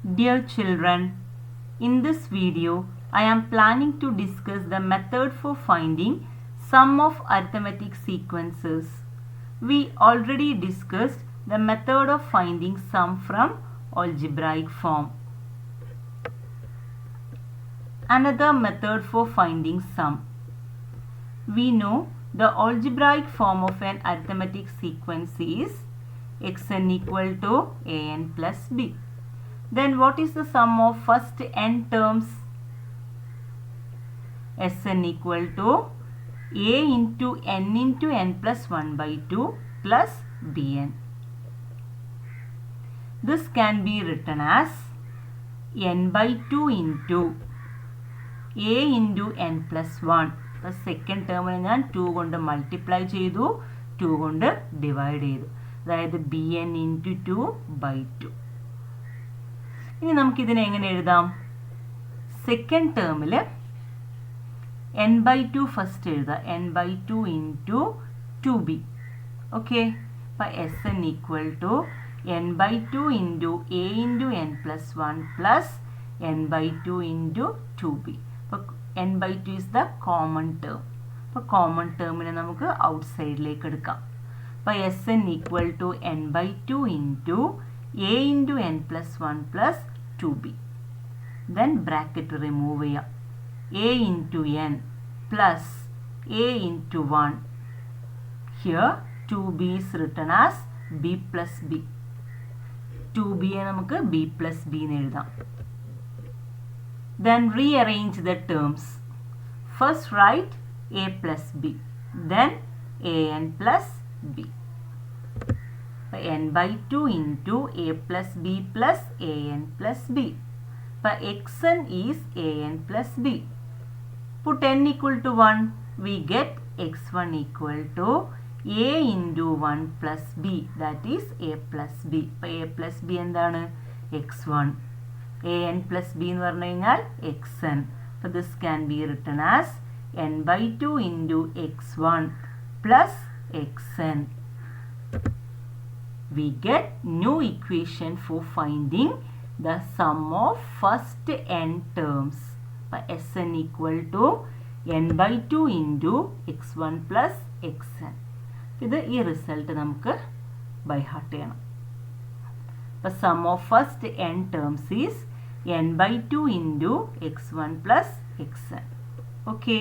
Dear children, in this video, I am planning to discuss the method for finding sum of arithmetic sequences. We already discussed the method of finding sum from algebraic form. Another method for finding sum. We know the algebraic form of an arithmetic sequence is xn equal to an plus b. Then what is the sum of first n terms? Sn equal to a into n plus 1 by 2 plus bn. This can be written as n by 2 into a into n plus 1. The second term ഞാൻ 2 കൊണ്ട് multiply ചെയ്തു, 2 കൊണ്ട് divide ചെയ്തു. അതായത് bn into 2 by 2. ഇനി നമുക്കിതിനെ എങ്ങനെ എഴുതാം? സെക്കൻഡ് ടേമിൽ n by 2 ഫസ്റ്റ് എഴുതാം. n by 2 into 2b. Okay, അപ്പോൾ Sn equal to n by 2 into a into n plus 1 plus n by 2 into 2b. അപ്പോൾ n by 2 is the common term. അപ്പോൾ common ടേമിനെ നമുക്ക് ഔട്ട്സൈഡിലേക്ക് എടുക്കാം. അപ്പോൾ Sn equal to n by 2 into a into n plus 1 plus 2b. Then bracket remove ചെയ്യാം. a into n plus a into 1. Here 2b is written as b plus b. 2b നമുക്ക് b plus b എന്ന് എഴുതാം. Then rearrange the terms. First write a plus b. Then an plus b. n by 2 into a plus b plus an plus b. But xn is an plus b. Put n equal to 1, we get x1 equal to a into 1 plus b, that is a plus b. അപ്പോൾ a plus b എന്താണ്? x1. an plus b എന്ന് പറഞ്ഞു കഴിഞ്ഞാൽ xn. അപ്പോൾ this can be written as n by 2 into x1 plus xn. We get new equation for finding the sum of first n terms. Sn equal to n by 2 into x1 plus xn. ഇത് ഈ result നമുക്ക് by heart ചെയ്യണം. അപ്പോൾ sum of first n terms is n by 2 into x1 plus xn. Okay,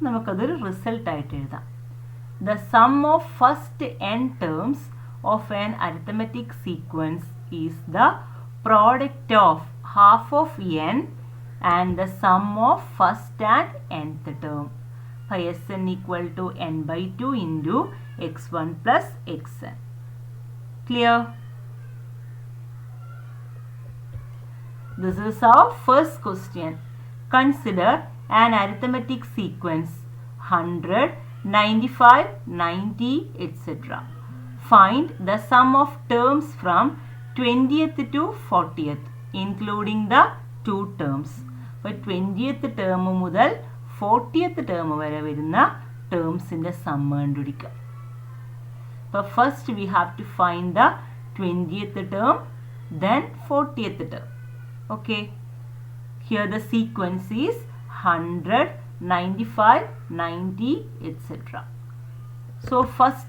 നമുക്കതൊരു റിസൾട്ടായിട്ട് എഴുതാം. The sum of first n terms of an arithmetic sequence is the product of half of n and the sum of first and nth term. Sn equal to n by 2 into x1 plus xn. Clear? This is our first question. Consider an arithmetic sequence 100, 95, 90, etc. Find the sum of terms from 20th to 40th, including the two terms. അപ്പോൾ 20th term മുതൽ 40th term വരെ വരുന്ന ടേംസിൻ്റെ sum കണ്ടുപിടിക്കുക. അപ്പോൾ first we have to find the 20th term, then 40th term. Okay, here the sequence is 100, 95, 90, etc. So first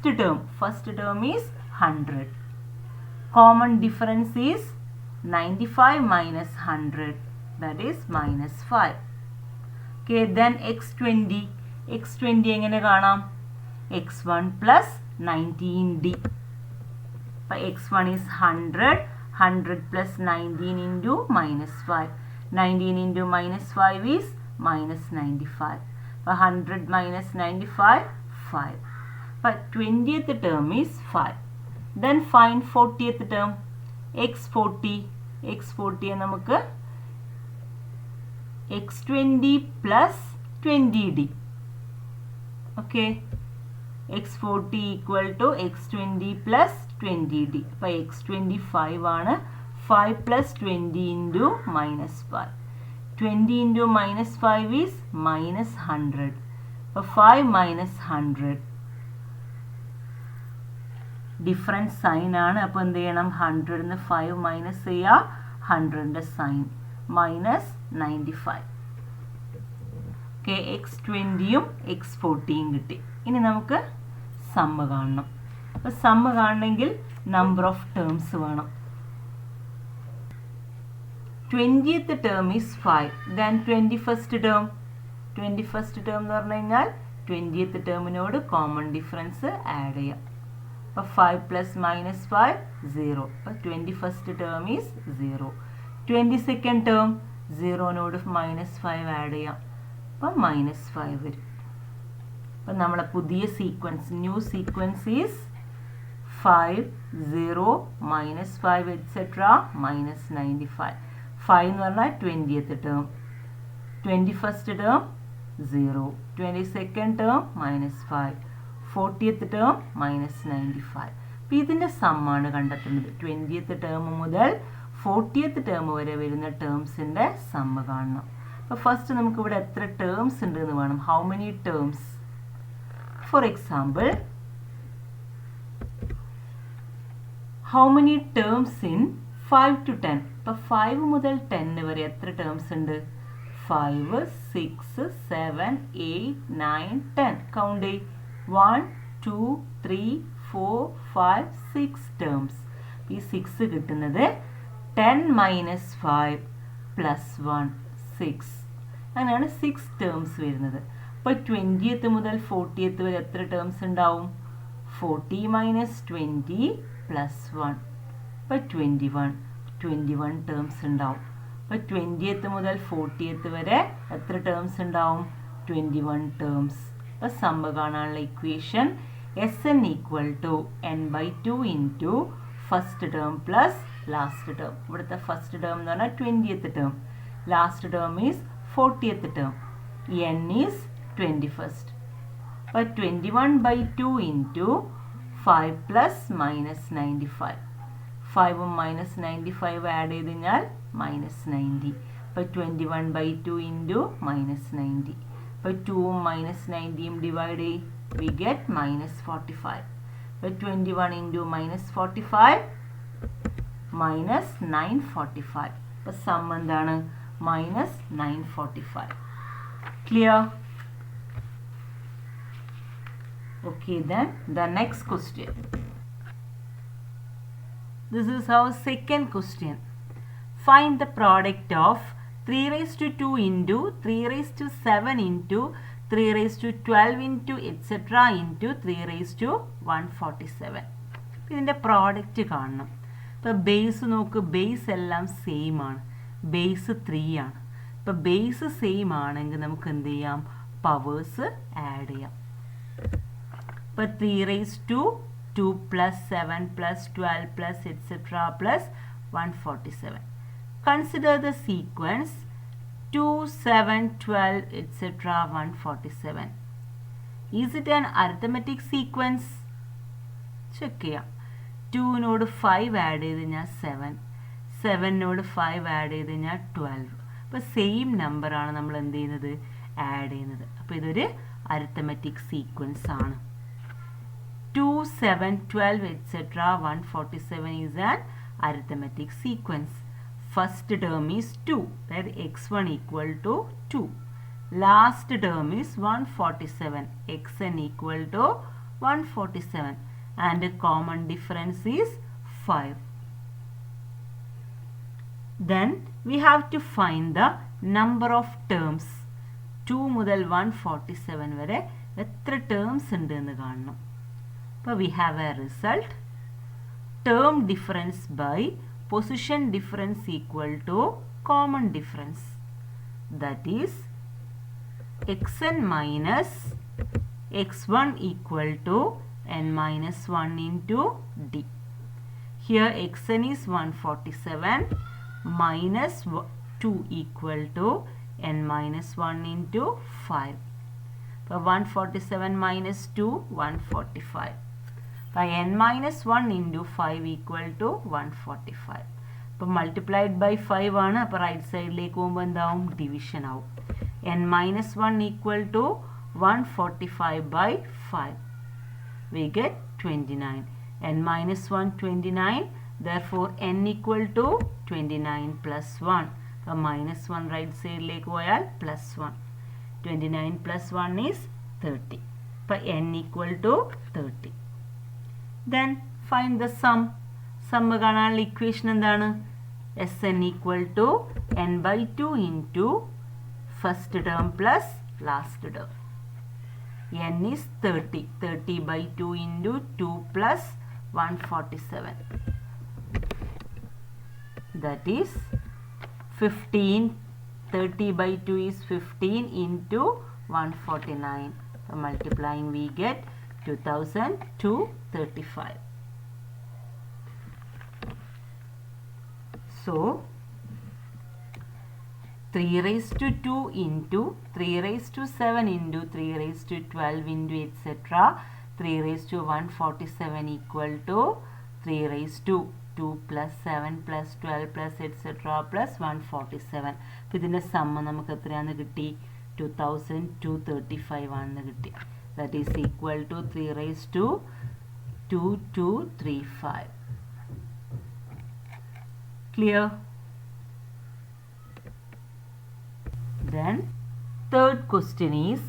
term is 100. Common difference is 95 minus 100, that is minus 5. Okay, then x20 എങ്ങനെ കാണാം? x1 plus 19d. അപ്പോൾ x1 is 100 plus 19 into minus 5. 19 into minus 5 is minus 95. 100 minus 95, 5. But 20th term is 5. Then find 40th term. x40 നമുക്ക് x20 plus 20d. Okay, x40 equal to x20 plus 20d. അപ്പോൾ x25 ആണ്. 5 plus 20 into minus 5. 20 into minus 5 is minus 100. So 5 minus 100. Different sign ആണ്. അപ്പോൾ എന്ത് ചെയ്യണം? 100ന്ന് 5 minus ചെയ്യുക. 100ൻ്റെ sign minus 95. Okay, x20യും x40യും കിട്ടി. ഇനി നമുക്ക് സമ്മ് കാണണം. അപ്പോൾ സമ്മ് കാണണമെങ്കിൽ നമ്പർ ഓഫ് ടേംസ് വേണം. 20th term is 5. Then 21st term. 21st term എന്ന് പറഞ്ഞു കഴിഞ്ഞാൽ 20th ടേമിനോട് കോമൺ ഡിഫറൻസ് ആഡ് ചെയ്യാം. അപ്പോൾ 5 പ്ലസ് മൈനസ് 5 0. അപ്പോൾ 21st term is 0. 22nd term 0നോട് മൈനസ് 5 ആഡ് ചെയ്യാം. അപ്പം മൈനസ് 5 വരും. അപ്പം നമ്മളെ പുതിയ sequence, new sequence is 5 0 minus 5 etcetera minus 95. 5 എന്ന് പറഞ്ഞാൽ 20th term, 21st term 0, 22nd term minus 5, 40th term minus 95. അപ്പം ഇതിൻ്റെ സമ്മാണ് കണ്ടെത്തുന്നത്. 20th ടേം മുതൽ 40th ടേം വരെ വരുന്ന ടേംസിൻ്റെ സമ്മ് കാണണം. അപ്പോൾ ഫസ്റ്റ് നമുക്കിവിടെ എത്ര ടേംസ് ഉണ്ട് എന്ന് വേണം. How many terms? For example, how many terms in 5 to 10? അപ്പോൾ 5 മുതൽ 10 വരെ എത്ര ടേംസ് ഉണ്ട്? 5 6 7 8 9 10. കൗണ്ട് ചെയ്യ്. 1 2 3 4 5 6 ടേംസ്. ഈ 6 കിട്ടുന്നത് 10 മൈനസ് 5 പ്ലസ് 1 6. അങ്ങനെയാണ് 6 ടേംസ് വരുന്നത്. അപ്പോൾ 20th മുതൽ 40th വരെ എത്ര ടേംസ് ഉണ്ടാവും? 40 മൈനസ് 20 പ്ലസ് 1. അപ്പോൾ 21 ടേംസ് ഉണ്ടാവും. അപ്പോൾ 20th മുതൽ 40th വരെ എത്ര ടേംസ് ഉണ്ടാവും? 21 ടേംസ്. അപ്പോൾ സമ്മ് കാണാനുള്ള equation Sn equal to n/2 into first term plus last term. ഇവിടുത്തെ ഫസ്റ്റ് ടേം എന്ന് പറഞ്ഞാൽ 20th term, last term is 40th term, n is 21st. അപ്പോൾ 21/2 ഇൻറ്റു 5 പ്ലസ് മൈനസ് 95. 5ഉം മൈനസ് 95 ആഡ് ചെയ്ത് കഴിഞ്ഞാൽ മൈനസ് 90. അപ്പോൾ 21/2 ഇൻറ്റു മൈനസ് 90. അപ്പോൾ 2ഉം minus 90യും divide ചെയ്യും, വി ഗെറ്റ് മൈനസ് 45. അപ്പോൾ 21 ഇൻറ്റു മൈനസ് 45 മൈനസ് 945. അപ്പോൾ സം എന്താണ്? Minus 945. Clear? Okay, then the next question. This is our second question. Find the product of 3 raised to 2 into 3 raised to 7 into 3 raised to 12 into etc. into 3 raised to 147. ഇതിൻ്റെ product കാണണം. ഇപ്പോൾ base നോക്ക്, base എല്ലാം same ആണ്. Base 3 ആണ്. ഇപ്പോൾ base same ആണെങ്കിൽ നമുക്ക് എന്ത് ചെയ്യാം? പവേഴ്സ് ആഡ് ചെയ്യാം. ഇപ്പോൾ 3 raised to 2 plus 7 plus 12 plus etc. plus 147. Consider the sequence 2, 7, 12 etc. 147. Is it an arithmetic sequence? Check ചെയ്യാം. 2നോട് 5 ആഡ് ചെയ്ത് കഴിഞ്ഞാൽ 7, 7നോട് 5 ആഡ് ചെയ്ത് കഴിഞ്ഞാൽ 12. അപ്പോൾ സെയിം നമ്പറാണ് നമ്മൾ എന്ത് ചെയ്യുന്നത്? ആഡ് ചെയ്യുന്നത്. അപ്പോൾ ഇതൊരു അരിത്തമെറ്റിക് സീക്വൻസ് ആണ്. 2, 7, 12 etc. 147 is an arithmetic sequence. First term is 2, that x1 equal to 2. Last term is 147, xn equal to 147, and the common difference is 5. Then we have to find the number of terms. 2 മുതൽ 147 വരെ എത്ര terms ഉണ്ട് എന്ന് കാണണം. അപ്പോൾ we have a result. Term difference by position difference equal to common difference. That is xn minus x1 equal to n minus 1 into d. Here xn is 147 minus 2 equal to n minus 1 into 5. So 147 minus 2, 145. By n minus 1 into 5 equal to 145. അപ്പോൾ multiplied by 5 ആണ്. അപ്പോൾ right സൈഡിലേക്ക് പോകുമ്പോൾ എന്താവും? Division ആവും. n minus 1 equal to 145 by 5. We get 29. n minus 1 29, therefore n equal to 29 plus 1. So minus 1 right side like പോയാൽ plus 1. 29 plus 1 is 30. So n equal to 30. Then find the sum. Sum കാണാനുള്ള equation എന്താണ്? Sn equal to n by 2 into first term plus last term. N is 30. 30 by 2 into 2 plus 147. That is 15. 30 by 2 is 15 into 149. So multiplying we get 2235. So 3 raised to 2 into 3 raised to 7 into 3 raised to 12 into etc. 3 raised to 147 equal to 3 raised to 2 plus 7 plus 12 plus etc. plus 147. അപ്പോൾ ഇതിൻ്റെ സമ്മ നമുക്ക് എത്രയാണെന്ന് കിട്ടി? 2235 ആണെന്ന് കിട്ടി. That is equal to 3 raised to 2235. Clear? Then third question is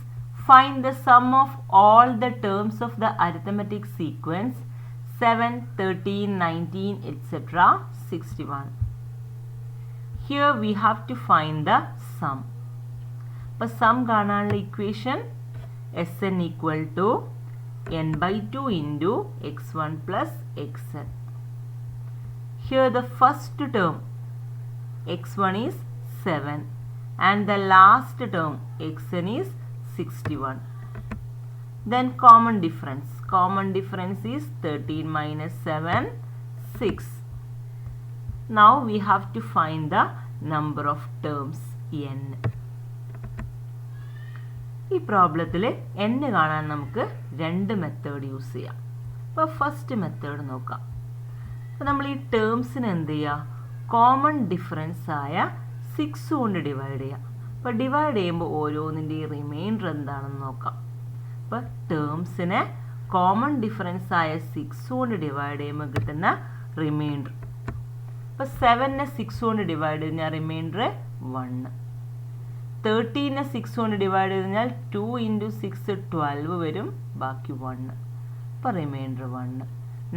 find the sum of all the terms of the arithmetic sequence 7, 13, 19, etc. 61. Here we have to find the sum. But sum കാണാനുള്ള equation Sn equal to n by 2 into x1 plus xn. Here the first term x1 is 7 and the last term xn is 61. Then common difference. Common difference is 13 minus 7, 6. Now we have to find the number of terms n. ഈ പ്രോബ്ലത്തിൽ n കാണാൻ നമുക്ക് രണ്ട് method use ചെയ്യാം. അപ്പോൾ first method നോക്കാം. അപ്പോൾ നമ്മൾ ഈ ടേംസിന് എന്ത് ചെയ്യുക? കോമൺ ഡിഫറൻസ് ആയ 6 കൊണ്ട് ഡിവൈഡ് ചെയ്യാം. അപ്പോൾ ഡിവൈഡ് ചെയ്യുമ്പോൾ ഓരോന്നിൻ്റെ റിമൈൻഡർ എന്താണെന്ന് നോക്കാം. അപ്പോൾ ടേംസിനെ കോമൺ ഡിഫറൻസ് ആയ 6 കൊണ്ട് ഡിവൈഡ് ചെയ്യുമ്പോൾ കിട്ടുന്ന റിമൈൻഡർ. അപ്പോൾ 7നെ 6 കൊണ്ട് ഡിവൈഡ് ചെയ്ത് കഴിഞ്ഞാൽ റിമൈൻഡർ 1. 13നെ 6 കൊണ്ട് ഡിവൈഡ് ചെയ്ത് കഴിഞ്ഞാൽ 2 into 6 12 വരും, ബാക്കി 1. അപ്പോൾ റിമൈൻഡർ 1.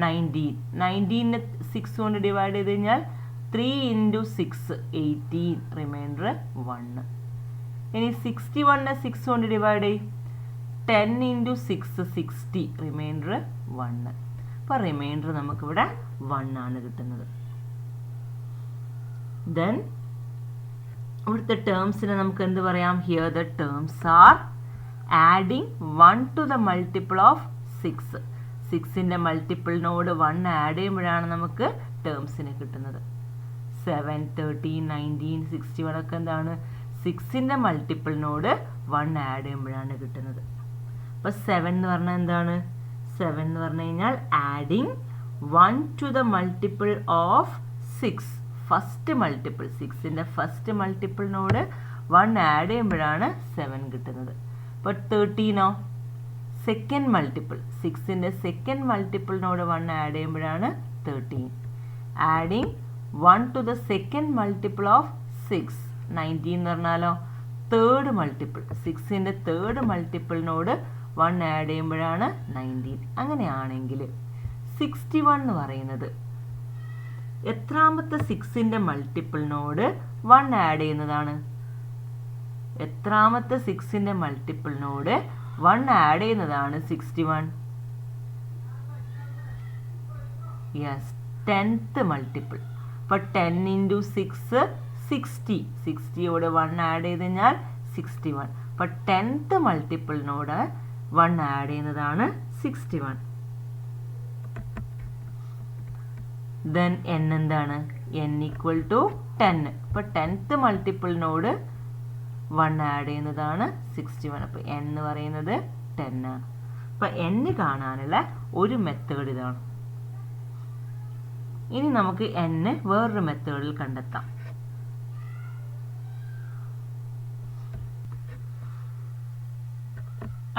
19നെ 6 കൊണ്ട് ഡിവൈഡ് ചെയ്ത് കഴിഞ്ഞാൽ 3 into 6 18, റിമൈൻഡർ 1. ഇനി 61നെ 6 കൊണ്ട് ഡിവൈഡ് ചെയ്യും, 10 into 6 60, റിമൈൻഡർ 1. അപ്പോൾ റിമൈൻഡർ നമുക്കിവിടെ 1 ആണ് കിട്ടുന്നത്. ദെൻ ഇവിടുത്തെ ടേംസിനെ നമുക്ക് എന്ത് പറയാം? Here the terms are adding 1 to the multiple of 6. 6ൻ്റെ മൾട്ടിപ്പിളിനോട് 1 add ചെയ്യുമ്പോഴാണ് നമുക്ക് ടേംസിനെ കിട്ടുന്നത്. 7, 13, 19, 61 ഒക്കെ എന്താണ്? 6ൻ്റെ മൾട്ടിപ്പിളിനോട് 1 ആഡ് ചെയ്യുമ്പോഴാണ് കിട്ടുന്നത്. അപ്പോൾ 7 എന്ന് പറഞ്ഞാൽ എന്താണ്? 7 എന്ന് പറഞ്ഞു കഴിഞ്ഞാൽ adding 1 to the multiple of 6. First multiple, 6ൻ്റെ ഫസ്റ്റ് മൾട്ടിപ്പിളിനോട് 1 ആഡ് ചെയ്യുമ്പോഴാണ് 7 കിട്ടുന്നത്. അപ്പോൾ 13നോ? സെക്കൻഡ് മൾട്ടിപ്പിൾ, 6ൻ്റെ സെക്കൻഡ് മൾട്ടിപ്പിളിനോട് 1 ആഡ് ചെയ്യുമ്പോഴാണ് 13. Adding 1 to the second multiple of 6. 19 എന്ന് പറഞ്ഞാലോ? തേർഡ് മൾട്ടിപ്പിൾ, 6ൻ്റെ തേർഡ് മൾട്ടിപ്പിളിനോട് 1 ആഡ് ചെയ്യുമ്പോഴാണ് 19. അങ്ങനെയാണെങ്കിൽ 61 എന്ന് പറയുന്നത് എത്രാമത്തെ 6ൻ്റെ മൾട്ടിപ്പിളിനോട് 1 ആഡ് ചെയ്യുന്നതാണ്? എത്രാമത്തെ 6ൻ്റെ മൾട്ടിപ്പിളിനോട് 1 ആഡ് ചെയ്യുന്നതാണ് 61? Yes, 10th multiple. അപ്പോൾ 10 into 6 60, 60യോട് 1 ആഡ് ചെയ്ത് കഴിഞ്ഞാൽ 61. അപ്പോൾ 10th മൾട്ടിപ്പിളിനോട് 1 ആഡ് ചെയ്യുന്നതാണ് 61. ദെൻ n എന്താണ്? n equal to 10. അപ്പോൾ 10th മൾട്ടിപ്പിളിനോട് 1 ആഡ് ചെയ്യുന്നതാണ് 61. അപ്പോൾ n എന്ന് പറയുന്നത് 10 ആണ്. അപ്പോൾ n കാണാനുള്ള ഒരു മെത്തേഡ് ഇതാണ്. ഇനി നമുക്ക് n വേറൊരു മെത്തേഡിൽ കണ്ടെത്താം.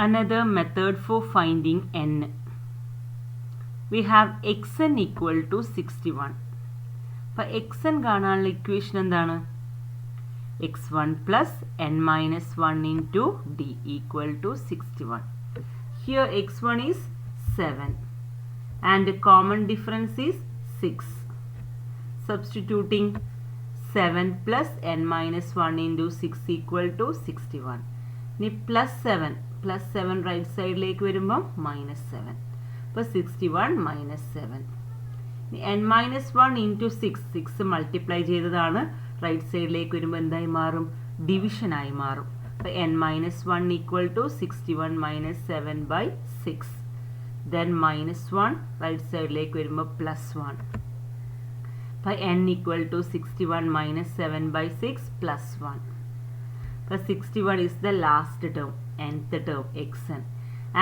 Another method for finding n. we have xn equal to 61. അപ്പോൾ xn കാണാനുള്ള ഇക്വേഷൻ എന്താണ്? x1 plus n minus 1 into d equal to 61. Here x1 is 7 and the common difference is 6. Substituting 7 plus n minus 1 into 6 equal to 61. ഇനി plus 7 right side ലേക്ക് വരുമ്പോൾ minus 7. അപ്പോൾ 61 minus 7. ഇനി n minus 1 into 6 multiply ചെയ്തതാണ്. Right സൈഡിലേക്ക് വരുമ്പോൾ എന്തായി മാറും? ഡിവിഷനായി മാറും. അപ്പോൾ n minus 1 equal to 61 minus 7 by 6. Then minus 1 right സൈഡിലേക്ക് വരുമ്പോൾ plus 1. അപ്പോൾ n equal to 61 minus 7 by 6 plus 1. അപ്പോൾ 61 is the last term, nth term xn,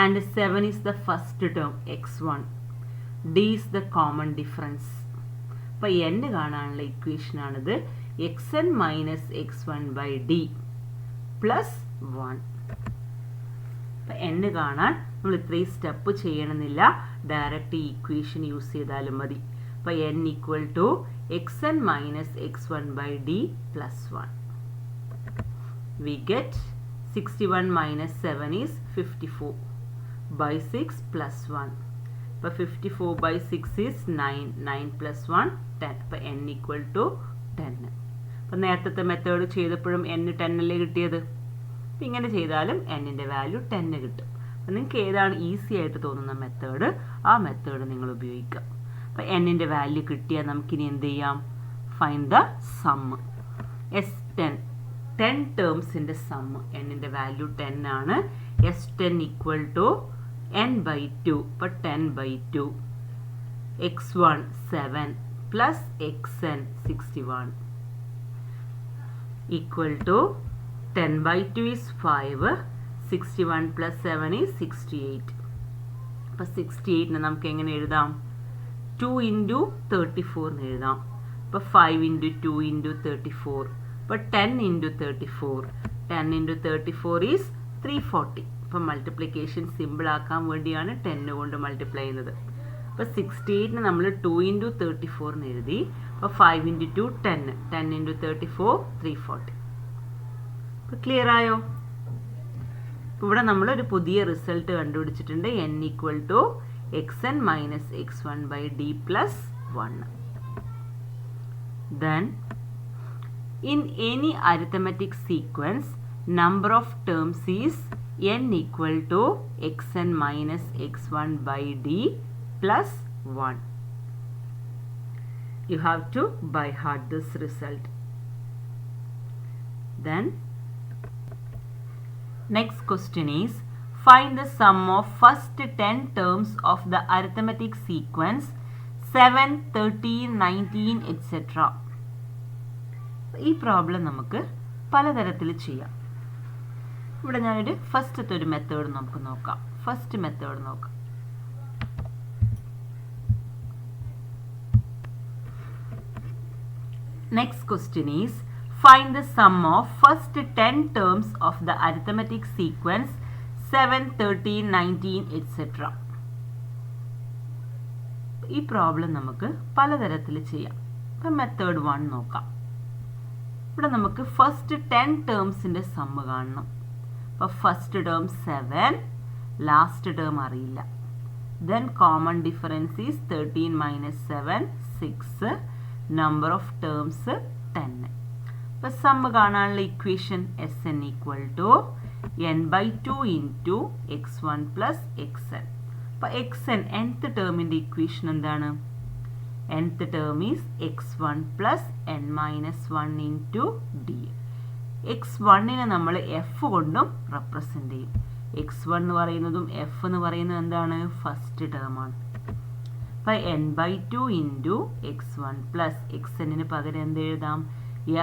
and 7 is the first term x1. d is the common difference. അപ്പോൾ n കാണാനുള്ള equation ആണിത്. xn minus x1 by d plus 1. അപ്പോൾ n കാണാൻ നമ്മൾ ഇത്രയും step ചെയ്യണമെന്നില്ല, direct ഈ ഇക്വേഷൻ യൂസ് ചെയ്താലും മതി. അപ്പോൾ n equal to xn minus x1 by d plus 1. We get 61 minus 7 is 54 by 6 plus 1. അപ്പോൾ 54 by 6 is 9 plus 1 10. അപ്പോൾ n equal to 10. അപ്പോൾ നേരത്തെ മെത്തേഡ് ചെയ്തപ്പോഴും n 10 അല്ലേ കിട്ടിയത്. അപ്പോൾ ഇങ്ങനെ ചെയ്താലും n-ൻ്റെ വാല്യൂ 10 കിട്ടും. അപ്പോൾ നിങ്ങൾക്ക് ഏതാണ് ഈസി ആയിട്ട് തോന്നുന്ന മെത്തേഡ്, ആ മെത്തേഡ് നിങ്ങൾ ഉപയോഗിക്കുക. അപ്പോൾ n-ൻ്റെ വാല്യൂ കിട്ടിയാൽ നമുക്കിനി എന്ത് ചെയ്യാം? Find the sum. S10 10 ടേംസിൻ്റെ സം, n-ൻ്റെ വാല്യൂ 10 ആണ്. S10 equal to n by 2. അപ്പോൾ 10 by 2. x1 7 plus xn 61 equal to 10 by 2 is 5. 61 plus 7 is 68. അപ്പോൾ 68 നമുക്ക് എങ്ങനെ എഴുതാം? 2 into 34 എന്ന് എഴുതാം. അപ്പോൾ 5 into 2 into 34. അപ്പോൾ 10 into 34. 10 into 34 is 340. അപ്പോൾ മൾട്ടിപ്ലിക്കേഷൻ സിമ്പിൾ ആക്കാൻ വേണ്ടിയാണ് 10 കൊണ്ട് മൾട്ടിപ്ലൈ ചെയ്യുന്നത്. അപ്പോൾ 68 നമ്മൾ 2 into 34 എന്ന് എഴുതി. അപ്പോൾ 5 into 2 10. 10 into 34 340. അപ്പോൾ ക്ലിയർ ആയോ? ഇവിടെ നമ്മളൊരു പുതിയ result കണ്ടുപിടിച്ചിട്ടുണ്ട്. n equal to xn minus x1 by d plus 1. Then in any arithmetic sequence, number of terms is n equal to xn minus x1 by d plus 1. You have to by heart this result. Then next question is, find the sum of first 10 terms of the arithmetic sequence 7, 13, 19, etc. ഈ problem നമുക്ക് പലതരത്തിൽ ചെയ്യാം. ഇവിടെ ഞാനൊരു ഫസ്റ്റത്തെ ഒരു method നമുക്ക് നോക്കാം. ഫസ്റ്റ് മെത്തേഡ് നോക്കാം. Next question is, find the sum of first 10 terms of the arithmetic sequence 7, 13, 19, etc. ഈ പ്രോബ്ലം നമുക്ക് പലതരത്തിൽ ചെയ്യാം. അപ്പം മെത്തേഡ് 1 നോക്കാം. ഇവിടെ നമുക്ക് ഫസ്റ്റ് 10 ടേംസിൻ്റെ സമ്മ് കാണണം. അപ്പോൾ ഫസ്റ്റ് ടേം 7, ലാസ്റ്റ് ടേം അറിയില്ല. Then common difference is 13 minus 7 6. Number of terms 10. അപ്പോൾ സമ്മ് കാണാനുള്ള equation Sn equal to n by 2 into x1 plus xn. അപ്പോൾ xn nth ടേമിൻ്റെ ഇക്വേഷൻ എന്താണ്? nth term is x1 plus n minus 1 into d. x1നെ നമ്മൾ f കൊണ്ടും represent ചെയ്യും. x1 എന്ന് പറയുന്നതും f എന്ന് പറയുന്നത് എന്താണ്? ഫസ്റ്റ് ടേമാണ്. അപ്പോൾ n by 2 into x1 plus xn-ന് പകരം എന്ത് എഴുതാം?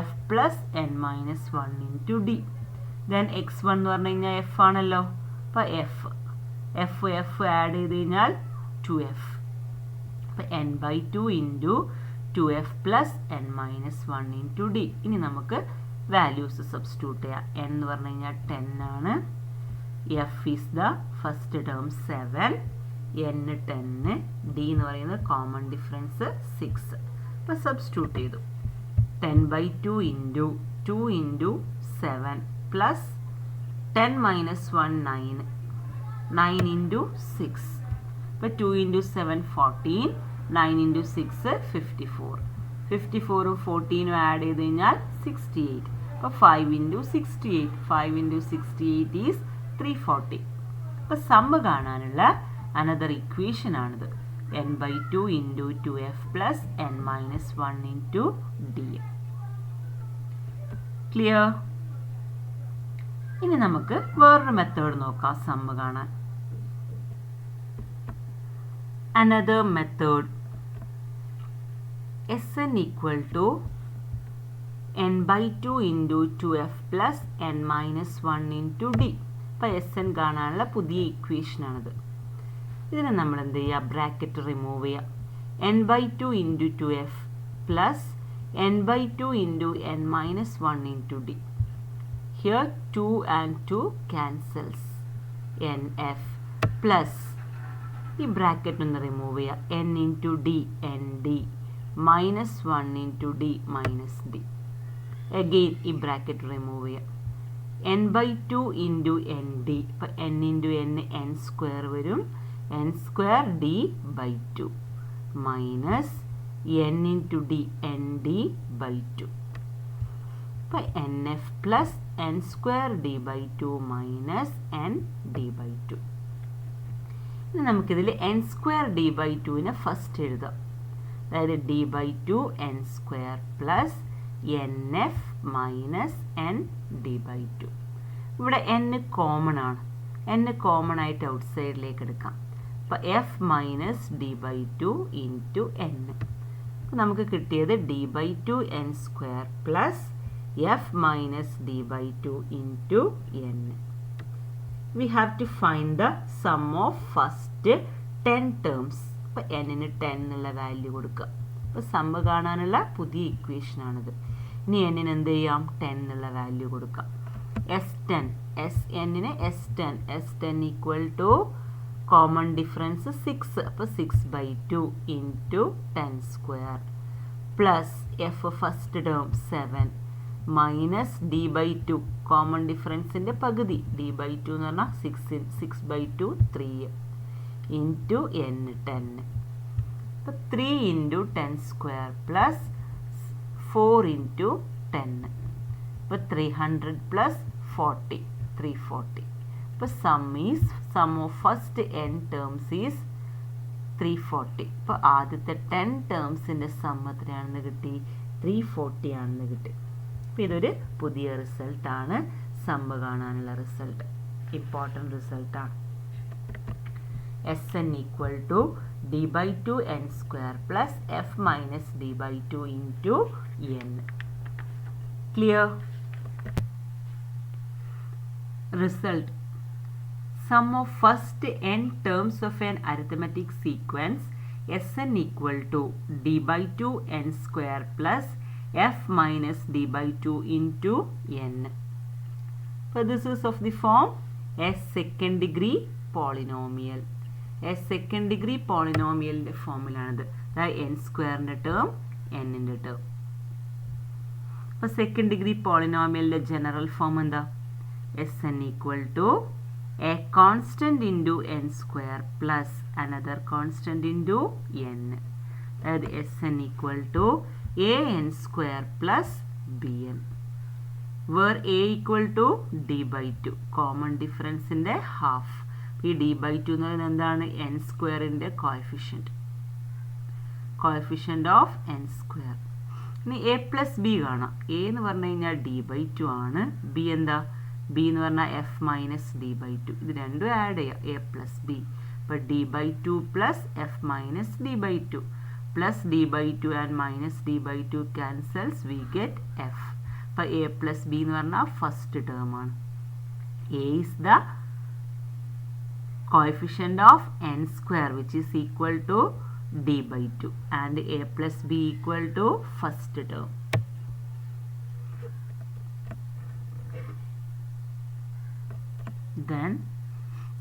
f plus n minus 1 into d. Then x1 എന്ന് പറഞ്ഞു കഴിഞ്ഞാൽ f ആണല്ലോ. അപ്പോൾ f ആഡ് ചെയ്ത് കഴിഞ്ഞാൽ 2f. അപ്പോൾ n by 2 into 2f plus n minus 1 into d. ഇനി നമുക്ക് വാല്യൂസ് സബ്സ്റ്റിറ്റ്യൂട്ട് ചെയ്യാം. n എന്ന് പറഞ്ഞു കഴിഞ്ഞാൽ 10 ആണ്. f is the first term 7. n 10, d എന്ന് പറയുന്നത് കോമൺ ഡിഫറൻസ് 6. അപ്പോൾ സബ്സ്റ്റിറ്റ്യൂട്ട് ചെയ്തു. 10/2 into 2 into 7 plus 10 minus 1 9, 9 into 6. അപ്പോൾ 2 ഇൻറ്റു 7 14, 9 ഇൻറ്റു 6 54. 54 14 ആഡ് ചെയ്ത് കഴിഞ്ഞാൽ 68. അപ്പോൾ 5 ഇൻറ്റു 68, 5 ഇൻറ്റു 68 ഈസ് 340. അപ്പോൾ സമ്മ് കാണാനുള്ള അനദർ ഇക്വേഷൻ ആണിത്. n/2 into 2f plus n minus 1 into d. Clear? ഇനി നമുക്ക് വേറൊരു മെത്തേഡ് നോക്കാം സമ്മ് കാണാൻ. Another method, Sn equal to n/2 into 2f plus n minus 1 into d. അപ്പോൾ Sn കാണാനുള്ള പുതിയ ഇക്വേഷൻ ആണിത്. ഇതിനെ നമ്മൾ എന്ത് ചെയ്യുക? ബ്രാക്കറ്റ് റിമൂവ് ചെയ്യുക. n/2 into 2f plus n/2 into n minus 1 into d. Here 2 and 2 cancels. nf plus ഈ ബ്രാക്കറ്റ് ഒന്ന് റിമൂവ് ചെയ്യുക. n into D N D minus 1 into D minus D. Again ഈ ബ്രാക്കറ്റ് റിമൂവ് ചെയ്യുക. n/2 into N D. ഇപ്പം n into n n square വരും. n square D by 2 minus n into D N D by 2. ഇപ്പം N F plus n square D by 2 minus n D by 2. ഇനി നമുക്കിതിൽ n square D by 2നെ first എഴുതാം. അതായത് d by 2 n square plus n f minus n D by 2. ഇവിടെ n common ആണ്. n common ആയിട്ട് ഔട്ട് സൈഡിലേക്ക് എടുക്കാം. അപ്പോൾ f minus D by 2 into n. അപ്പോൾ നമുക്ക് കിട്ടിയത് d by 2 n square plus f minus D by 2 into n. We have to find the sum of first 10 terms. അപ്പോൾ n-ന് 10 എന്നുള്ള വാല്യൂ കൊടുക്കുക. അപ്പോൾ സമ്മ് കാണാനുള്ള പുതിയ ഇക്വേഷൻ ആണിത്. ഇനി n-ന് എന്ത് ചെയ്യാം? 10 എന്നുള്ള വാല്യൂ കൊടുക്കാം. S10, n-ന് S10, S10 equal to common difference 6. അപ്പോൾ 6/2 into 10 square plus F first term 7 minus D by 2 common ഡിഫറൻസിൻ്റെ പകുതി ഡി ബൈ 2 എന്ന് പറഞ്ഞാൽ 6/2 3 ഇൻറ്റു n 10. അപ്പോൾ 3 ഇൻറ്റു 10 സ്ക്വയർ പ്ലസ് 4 ഇൻറ്റു 10. അപ്പോൾ 300 പ്ലസ് 40 340. അപ്പോൾ sum of first n terms is 340. അപ്പോൾ ആദ്യത്തെ 10 ടേംസിൻ്റെ സം എത്രയാണെന്ന് കിട്ടി? 340 ആണെന്ന് കിട്ടി. അപ്പോൾ ഇതൊരു പുതിയ റിസൾട്ടാണ്. സമ്മ് കാണാനുള്ള റിസൾട്ട് ഇമ്പോർട്ടൻറ്റ് റിസൾട്ടാണ്. Sn equal to d by 2 n square plus f minus D by 2 into n. Clear? Result sum of first n terms of an arithmetic sequence Sn equal to d by 2 n square plus f minus d by 2 into n. So this is of the form a second degree polynomial. A second degree polynomial formula ആണ്. അതായത് n സ്ക്വയറിൻ്റെ term n-ൻ്റെ term. അപ്പോൾ second degree പോളിനോമിയലിൻ്റെ general form എന്താ? Sn equal to a constant into n square plus another constant into n. അതായത് Sn equal to an square plus bn, where a equal to d by 2 common difference in the half. ഈ d by 2 എന്ന് പറയുന്നത് എന്താണ്? n സ്ക്വയറിൻ്റെ coefficient of n square. ഇനി a plus B കാണാം. a എന്ന് പറഞ്ഞു കഴിഞ്ഞാൽ d by 2 ആണ്. b എന്താ? b എന്ന് പറഞ്ഞാൽ f മൈനസ് d by 2. ഇത് രണ്ടും ആഡ് ചെയ്യാം. a plus B. അപ്പോൾ d by 2 plus f minus d by 2 plus d by 2 and minus d by 2 cancels, we get f. അപ്പോൾ a plus b എന്ന് പറഞ്ഞാൽ ഫസ്റ്റ് ടേം ആണ്. a is the coefficient of n square which is equal to d by 2 and a plus b equal to first term. Then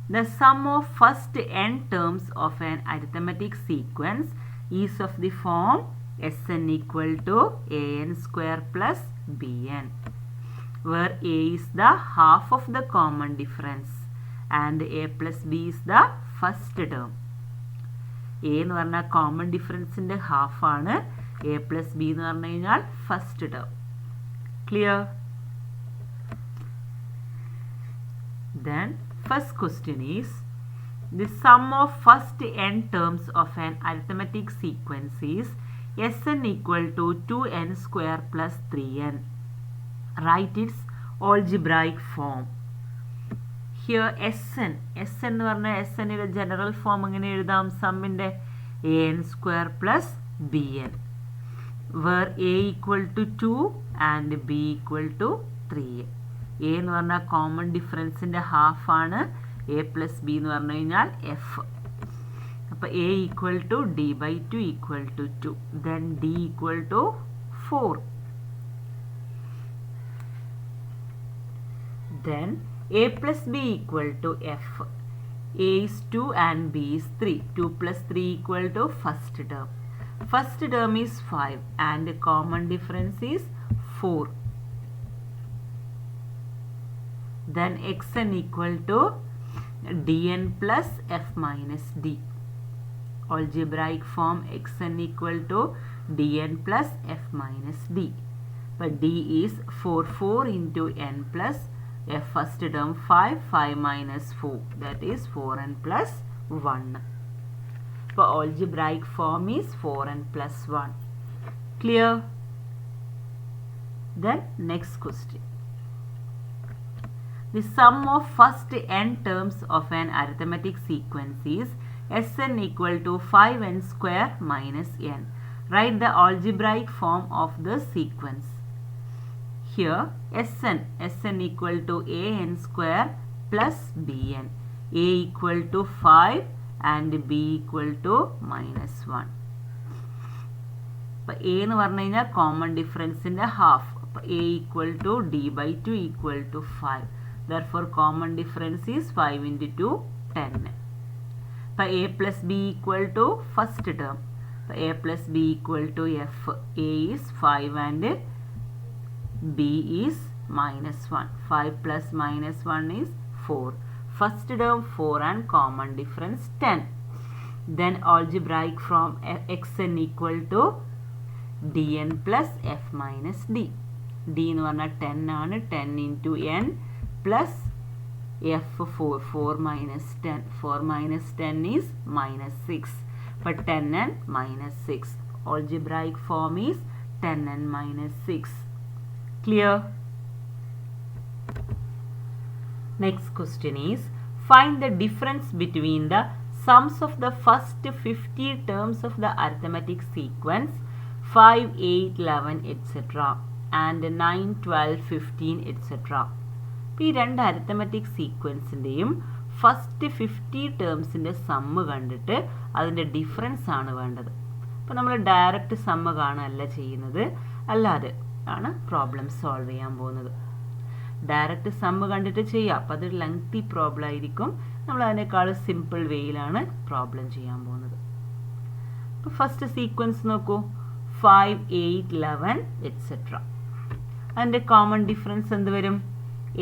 The sum of first n terms of an arithmetic sequence is of the form Sn equal to an square plus bn, where a is the half of the common difference and a plus b is the first term. A എന്ന് പറഞ്ഞാൽ common ഡിഫറൻസിൻ്റെ ഹാഫാണ്, a plus b എന്ന് പറഞ്ഞു കഴിഞ്ഞാൽ first term. Clear? Then first question is, the sum of first n terms of an arithmetic sequence is Sn equal to 2n square plus 3n. Write its algebraic form. Here Sn എന്ന് പറഞ്ഞാൽ Snന്റെ general form എങ്ങനെ എഴുതാം? സമ്മിൻ്റെ an square plus bn, where a equal to 2 and b equal to 3. A എന്ന് പറഞ്ഞാൽ common ഡിഫറൻസിൻ്റെ ഹാഫാണ്, a plus b എന്ന് പറഞ്ഞു കഴിഞ്ഞാൽ എഫ്. അപ്പോൾ a equal to d by two equal to 2, then d equal to 4. Then a plus b equal to f. A is 2 and b is 3. 2 plus 3 equal to first term. First term is 5 and common difference is 4. Then xn equal to dn plus f minus d. Algebraic form xn equal to dn plus f minus d. But d is 4 into n plus f first term 5 minus 4, that is 4n plus 1. So algebraic form is 4n plus 1. Clear? Then next question. The sum of first n terms of an arithmetic sequence is Sn equal to 5n square minus n. Write the algebraic form of the sequence. Here Sn equal to an square plus bn. A equal to 5 and b equal to minus 1. അപ്പോൾ a എന്ന് പറഞ്ഞു കഴിഞ്ഞാൽ common ഡിഫറൻസിൻ്റെ half. അപ്പോൾ a equal to d by 2 equal to 5. Therefore common difference is 5 into 2, 10. അപ്പോൾ a plus b equal to first term. അപ്പോൾ a plus b equal to f. A is 5 and b is minus 1. 5 plus minus 1 is 4. First term 4 and common difference 10. Then algebraic from xn equal to dn plus f minus d. d എന്ന് പറഞ്ഞാൽ 10 ആണ്. 10 into n plus f 4 minus 10. 4 minus 10 is minus 6. But 10n minus 6. Algebraic form is 10n minus 6. Clear? Next question is, find the difference between the sums of the first 50 terms of the arithmetic sequence 5, 8, 11, etc. and 9, 12, 15, etc. ഈ രണ്ട് arithmetic സീക്വൻസിൻ്റെയും first 50 ടേംസിൻ്റെ sum കണ്ടിട്ട് അതിൻ്റെ difference ആണ് വേണ്ടത്. അപ്പോൾ നമ്മൾ direct sum കാണുകയല്ല ചെയ്യുന്നത്, അല്ലാതെ ആണ് പ്രോബ്ലം സോൾവ് ചെയ്യാൻ പോകുന്നത്. ഡയറക്റ്റ് സമ്മ് കണ്ടിട്ട് ചെയ്യാം, അപ്പോൾ അതൊരു ലെങ്തി പ്രോബ്ലം ആയിരിക്കും. നമ്മൾ അതിനേക്കാൾ സിമ്പിൾ വേയിലാണ് പ്രോബ്ലം ചെയ്യാൻ പോകുന്നത്. അപ്പോൾ ഫസ്റ്റ് സീക്വൻസ് നോക്കൂ, 5, 8, 11, etc. അതിൻ്റെ കോമൺ ഡിഫറൻസ് എന്ത് വരും?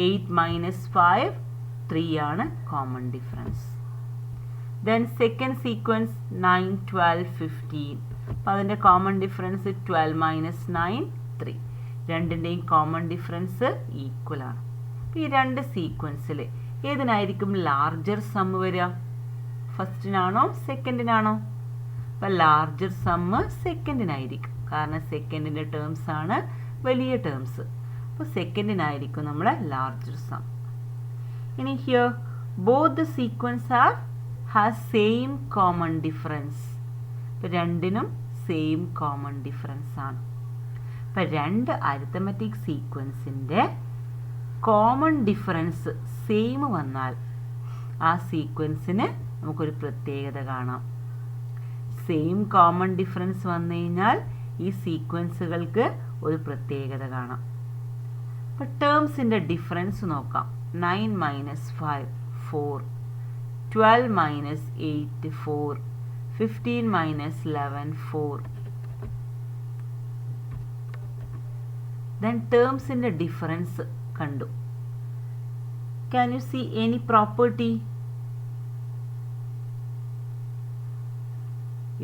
8 minus 5, 3 ആണ് common difference. Then second sequence 9, 12, 15. അപ്പോൾ അതിൻ്റെ കോമൺ ഡിഫറൻസ് 12 minus 9, 3. രണ്ടിൻ്റെയും കോമൺ ഡിഫറൻസ് ഈക്വൽ ആണ്. അപ്പോൾ ഈ രണ്ട് സീക്വൻസിൽ ഏതിനായിരിക്കും ലാർജർ സമ്മ് വരിക? ഫസ്റ്റിനാണോ സെക്കൻഡിനാണോ? അപ്പോൾ ലാർജർ സമ്മ് സെക്കൻഡിനായിരിക്കും, കാരണം സെക്കൻഡിൻ്റെ ടേംസ് ആണ് വലിയ ടേംസ്. അപ്പോൾ സെക്കൻഡിനായിരിക്കും നമ്മൾ ലാർജർ സം. ഇനി here both the sequence has same common difference. ഇപ്പോൾ രണ്ടിനും സെയിം കോമൺ ഡിഫറൻസ് ആണ്. അപ്പോൾ രണ്ട് അരിത്തമെറ്റിക് സീക്വൻസിൻ്റെ കോമൺ ഡിഫറൻസ് സെയിം വന്നാൽ ആ സീക്വൻസിന് നമുക്കൊരു പ്രത്യേകത കാണാം. സെയിം കോമൺ ഡിഫറൻസ് വന്നു കഴിഞ്ഞാൽ ഈ സീക്വൻസുകൾക്ക് ഒരു പ്രത്യേകത കാണാം. അപ്പോൾ ടേംസിൻ്റെ ഡിഫറൻസ് നോക്കാം. 9 minus 5, 4. 12 minus 8 4, 15 minus 11 4. Then terms in the difference kandu. Can you see any property?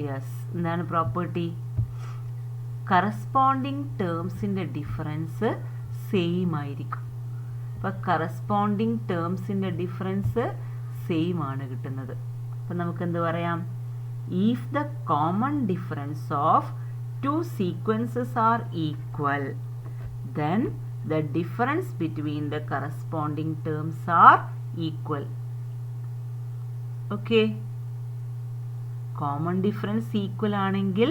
Yes, എന്താണ് property? Corresponding terms in the difference same ആയിരിക്കും. അപ്പോൾ corresponding terms in the difference same ആണ് കിട്ടുന്നത്. അപ്പോൾ നമുക്ക് എന്ത് പറയാം? If the common difference of two sequences are equal, then the difference between the corresponding terms are equal. Okay. Common difference equal ആണെങ്കിൽ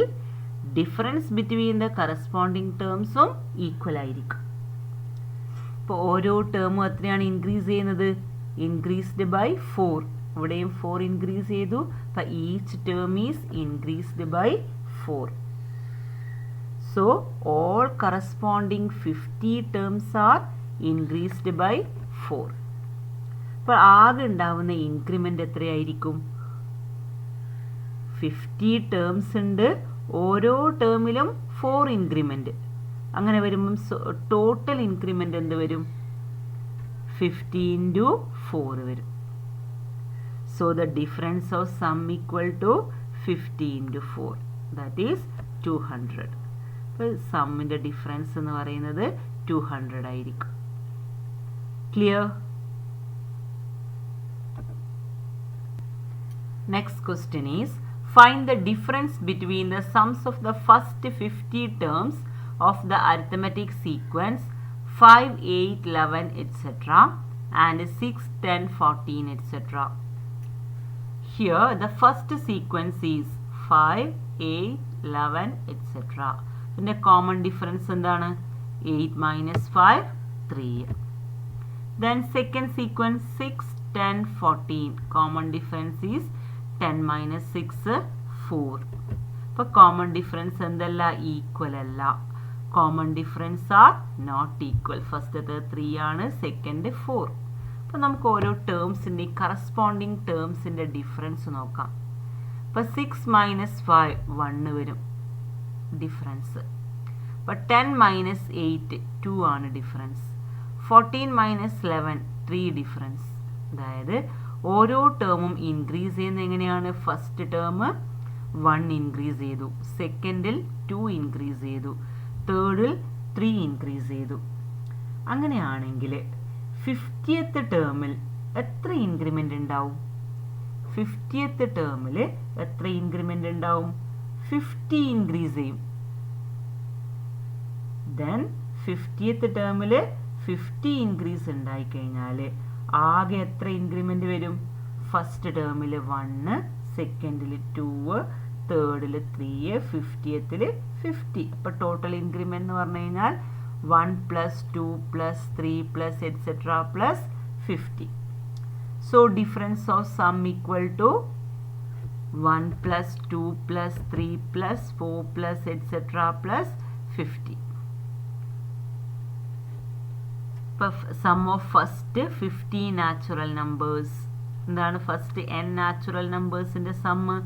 difference between the corresponding terms equal ആയിരിക്കും. ഇപ്പോൾ ഓരോ ടേമും എത്രയാണ് ഇൻക്രീസ് ചെയ്യുന്നത്? Increased by 4. ഇവിടെയും 4 increase ചെയ്തു. അപ്പോൾ each term is increased by 4. So all corresponding 50 terms are increased by 4. അപ്പോൾ ആകെ ഉണ്ടാവുന്ന ഇൻക്രിമെൻ്റ് എത്രയായിരിക്കും? 50 ടേംസ് ഉണ്ട്. ഓരോ ടേമിലും 4 ഇൻക്രിമെൻ്റ്. അങ്ങനെ വരുമ്പം ടോട്ടൽ ഇൻക്രിമെൻ്റ് എന്ത് വരും? 50 into 4 വരും. So the difference of sum equal to 50 into 4. That is 200. അപ്പോൾ സമ്മിൻ്റെ ഡിഫറൻസ് എന്ന് പറയുന്നത് 200 ആയിരിക്കും. Clear? Next question is find the difference between the sums of the first 50 terms of the arithmetic sequence 5, 8, 11, etc. and 6, 10, 14, etc. Here the first sequence is 5, 8, 11, etc. പിന്നെ common difference എന്താണ്? 8 minus 5, 3. Then second sequence 6, 10, 14. Common difference is 10 minus 6, 4. അപ്പോൾ common difference എന്തല്ല? Equal അല്ല. common difference are not equal. ഫസ്റ്റത്തെ 3 ആണ്, second 4. അപ്പോൾ നമുക്ക് ഓരോ ടേംസിൻ്റെ കറസ്പോണ്ടിങ് ടേംസിൻ്റെ ഡിഫറൻസ് നോക്കാം. അപ്പോൾ 6 minus 5 1 വരും ഡിഫറൻസ്. അപ്പോൾ 10 minus 8 2 ആണ് ഡിഫറൻസ്. 14 minus 11 3 difference. അതായത് ഓരോ ടേമും ഇൻക്രീസ് ചെയ്യുന്നത് എങ്ങനെയാണ്? ഫസ്റ്റ് ടേം 1 ഇൻക്രീസ് ചെയ്തു, സെക്കൻഡിൽ 2 ഇൻക്രീസ് ചെയ്തു, തേർഡിൽ 3 ഇൻക്രീസ് ചെയ്തു. അങ്ങനെയാണെങ്കിൽ 50th ടേമിൽ എത്ര ഇൻക്രിമെൻ്റ് ഉണ്ടാവും? 50th ടേമിൽ എത്ര ഇൻക്രിമെൻ്റ് ഉണ്ടാവും? 50 ഇൻക്രീസ് ചെയ്യും. ദെൻ 50th ടേമിൽ 50 ഇൻക്രീസ് ഉണ്ടായിക്കഴിഞ്ഞാൽ ആകെ എത്ര ഇൻക്രിമെൻ്റ് വരും? ഫസ്റ്റ് ടേമിൽ 1, സെക്കൻഡിൽ 2, തേർഡിൽ 3, 50th 50. അപ്പോൾ ടോട്ടൽ ഇൻക്രിമെൻ്റ് എന്ന് പറഞ്ഞു കഴിഞ്ഞാൽ 1 + 2 + 3 + etc. + 50. So difference of sum equal to 1 + 2 + 3 + 4 + etc. + 50. Sum of first 50 natural numbers. എന്താണ് ഫസ്റ്റ് n നാച്ചുറൽ നമ്പേഴ്സിൻ്റെ sum?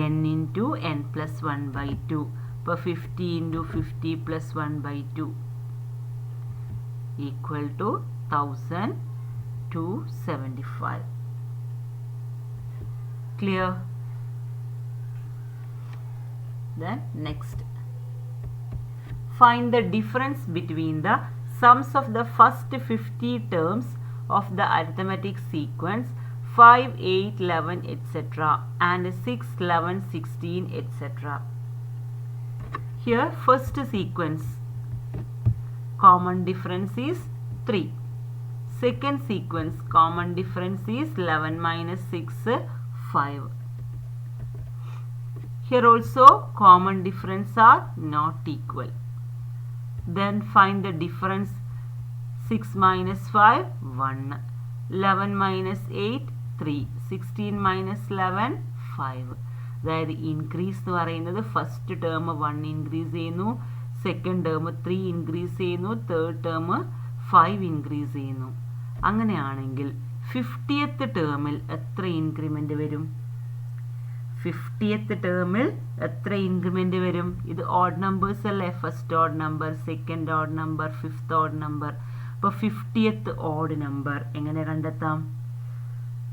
n into n plus 1/2. അപ്പോൾ 50 into 50 plus 1/2 equal to 1275. Clear? Then next, find the difference between the sums of the first 50 terms of the arithmetic sequence 5, 8, 11, etc. and 6, 11, 16, etc. Here first sequence common difference is 3. Second sequence common difference is 11 minus 6, 5. Here also common difference are not equal. Then find the difference. 6 minus 5, 1. 11 minus 8, 3. 16 minus 11, 5. അതായത് increase എന്ന് പറയുന്നത് first term 1 increase ചെയ്യുന്നു, second term 3 increase ചെയ്യുന്നു, third term 5 increase ചെയ്യുന്നു. അങ്ങനെയാണെങ്കിൽ 50th ടേമിൽ എത്ര increment വരും? 50th ടേമിൽ എത്ര ഇൻക്രിമെൻ്റ് വരും? ഇത് ഓഡ് നമ്പേഴ്സ് അല്ലേ? First odd number, second odd number, fifth odd number. അപ്പോൾ 50th ഓഡ് നമ്പർ എങ്ങനെ കണ്ടെത്താം?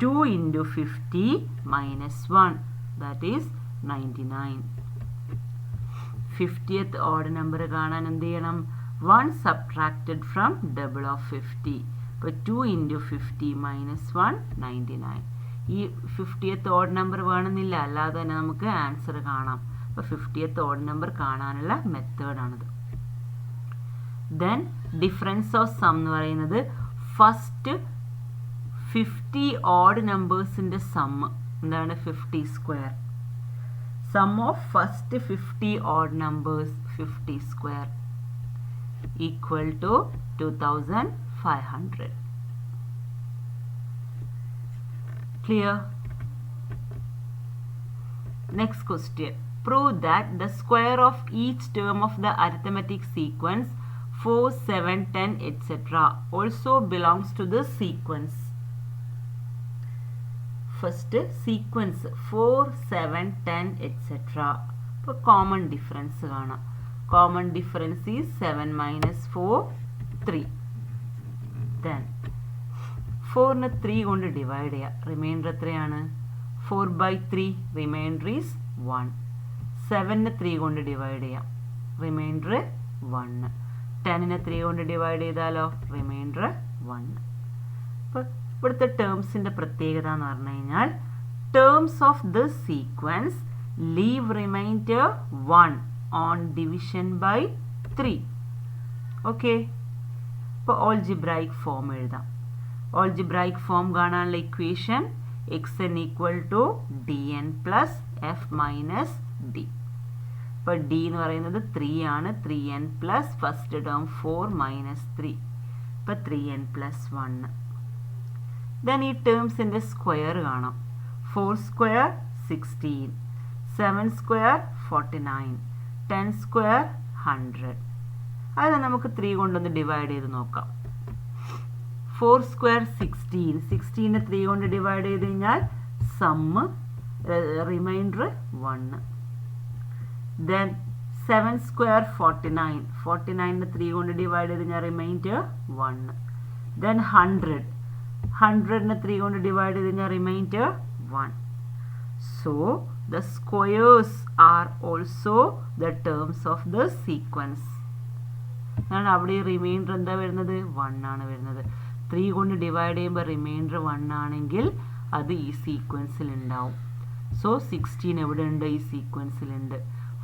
2 into 50 minus 1, that is 99. 50th odd number കാണാൻ എന്ത് ചെയ്യണം? 1 subtracted from double of 50. അപ്പോൾ 2 into 50 minus 1, 99. ഈ 50th ഓഡ് നമ്പർ വേണമെന്നില്ല, അല്ലാതെ തന്നെ നമുക്ക് ആൻസർ കാണാം. അപ്പോൾ 50th ഓഡ് നമ്പർ കാണാനുള്ള മെത്തേഡാണിത്. ദെൻ ഡിഫറൻസ് ഓഫ് സം എന്ന് പറയുന്നത് ഫസ്റ്റ് 50 ഓഡ് നമ്പേഴ്സിൻ്റെ സമ്മ് എന്താണ്? 50 square. Sum of first 50 odd numbers 50 square equal to 2500. Clear? Next question. Prove that the square of each term of the arithmetic sequence 4, 7, 10, etc. also belongs to the sequence. First sequence 4, 7, 10, etc. For common difference കാണാം. Common difference is 7 minus 4, 3. Then 4നെ 3 കൊണ്ട് divide ചെയ്യുക. Reminder എത്രയാണ്? 4/3. Reminder is 1. 7നെ 3 കൊണ്ട് divide ചെയ്യാം. Reminder 1. 10നെ 3 കൊണ്ട് divide ചെയ്താലോ? Reminder 1. അപ്പോൾ ഇവിടുത്തെ ടേംസിൻ്റെ പ്രത്യേകത എന്ന് പറഞ്ഞു കഴിഞ്ഞാൽ terms of the sequence leave remainder 1 on division by 3. Okay, ഇപ്പോൾ ഓൾജിബ്രൈക് ഫോം എഴുതാം. ഓൾജിബ്രൈക് ഫോം കാണാനുള്ള equation xn equal to dn plus f minus d. ഇപ്പോൾ d എന്ന് പറയുന്നത് 3 ആണ്. 3n plus first term 4 minus 3. ഇപ്പോൾ 3n പ്ലസ് 1. ദെൻ ഈ ടേംസിൻ്റെ square കാണാം. 4 സ്ക്വയർ 16, 7 സ്ക്വയർ 49, 10 സ്ക്വയർ 100. അത് നമുക്ക് 3 കൊണ്ടൊന്ന് ഡിവൈഡ് ചെയ്ത് നോക്കാം. 4 സ്ക്വയർ 16. 16നെ 3 കൊണ്ട് ഡിവൈഡ് ചെയ്ത് കഴിഞ്ഞാൽ സമ്മ് റിമൈൻഡർ 1. Then 7 square 49. 49നെ 3 കൊണ്ട് ഡിവൈഡ് ചെയ്ത് കഴിഞ്ഞാൽ റിമൈൻഡർ 1. ദെൻ 100. 100നെ 3 കൊണ്ട് ഡിവൈഡ് ചെയ്ത് കഴിഞ്ഞാൽ remainder 1. So the squares are also the terms of the sequence. അവിടെ റിമൈൻഡർ എന്താ വരുന്നത്? 1 ആണ് വരുന്നത്. 3 കൊണ്ട് ഡിവൈഡ് ചെയ്യുമ്പോൾ റിമൈൻഡർ 1 ആണെങ്കിൽ അത് ഈ സീക്വൻസിൽ ഉണ്ടാവും. സോ 16 എവിടെ ഉണ്ട്? ഈ സീക്വൻസിലുണ്ട്.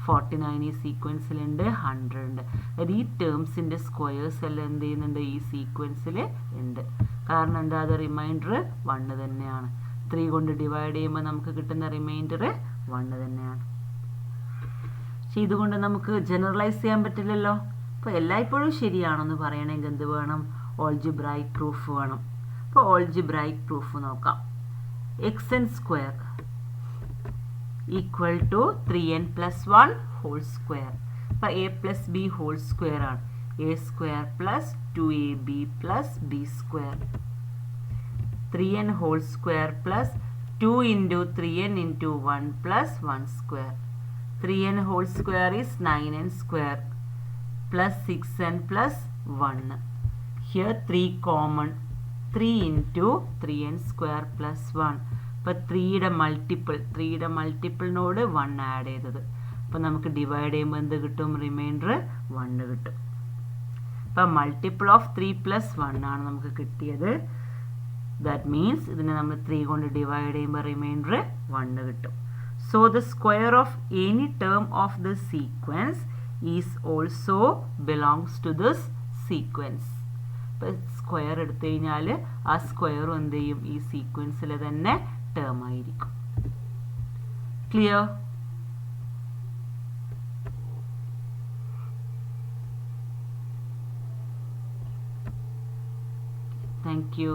49 ഈ സീക്വൻസിലുണ്ട്. 100 ഉണ്ട്. അതായത് ഈ ടേംസിൻ്റെ സ്ക്വയേഴ്സ് എല്ലാം എന്ത് ചെയ്യുന്നുണ്ട്? ഈ സീക്വൻസിൽ ഉണ്ട്. കാരണം എന്താ? അത് റിമൈൻഡർ 1 തന്നെയാണ്. 3 കൊണ്ട് ഡിവൈഡ് ചെയ്യുമ്പോൾ നമുക്ക് കിട്ടുന്ന റിമൈൻഡർ 1 തന്നെയാണ്. പക്ഷെ ഇതുകൊണ്ട് നമുക്ക് ജനറലൈസ് ചെയ്യാൻ പറ്റില്ലല്ലോ. അപ്പോൾ എല്ലായ്പ്പോഴും ശരിയാണെന്ന് പറയണമെങ്കിൽ എന്ത് വേണം? ഓൾജിബ്രൈക് പ്രൂഫ് വേണം. അപ്പോൾ ഓൾജിബ്രൈക് പ്രൂഫ് നോക്കാം. xn square equal to 3n plus 1 whole square. അപ്പോൾ a plus B whole square ആണ്. a square plus 2ab plus b square. 3n whole square plus 2 into 3n into 1 plus 1 square. 3n whole square is 9n square plus 6n plus 1. Here 3 common. 3 into 3n square plus 1. അപ്പോൾ 3യുടെ മൾട്ടിപ്പിളിനോട് 1 add ചെയ്തത്. അപ്പോൾ നമുക്ക് divide ചെയ്യുമ്പോൾ എന്ത് കിട്ടും? Reminder 1 കിട്ടും. അപ്പോൾ multiple of 3 plus 1 ആണ് നമുക്ക് കിട്ടിയത്. ദാറ്റ് മീൻസ് ഇതിനെ നമ്മൾ 3 കൊണ്ട് ഡിവൈഡ് ചെയ്യുമ്പോൾ റിമൈൻഡർ 1 കിട്ടും. So the square of any term of the sequence is also belongs to this sequence. ഇപ്പോൾ സ്ക്വയർ എടുത്തു കഴിഞ്ഞാൽ ആ സ്ക്വയറും എന്ത് ചെയ്യും? ഈ സീക്വൻസിൽ തന്നെ ടേം ആയിരിക്കും. ക്ലിയർ? Thank you.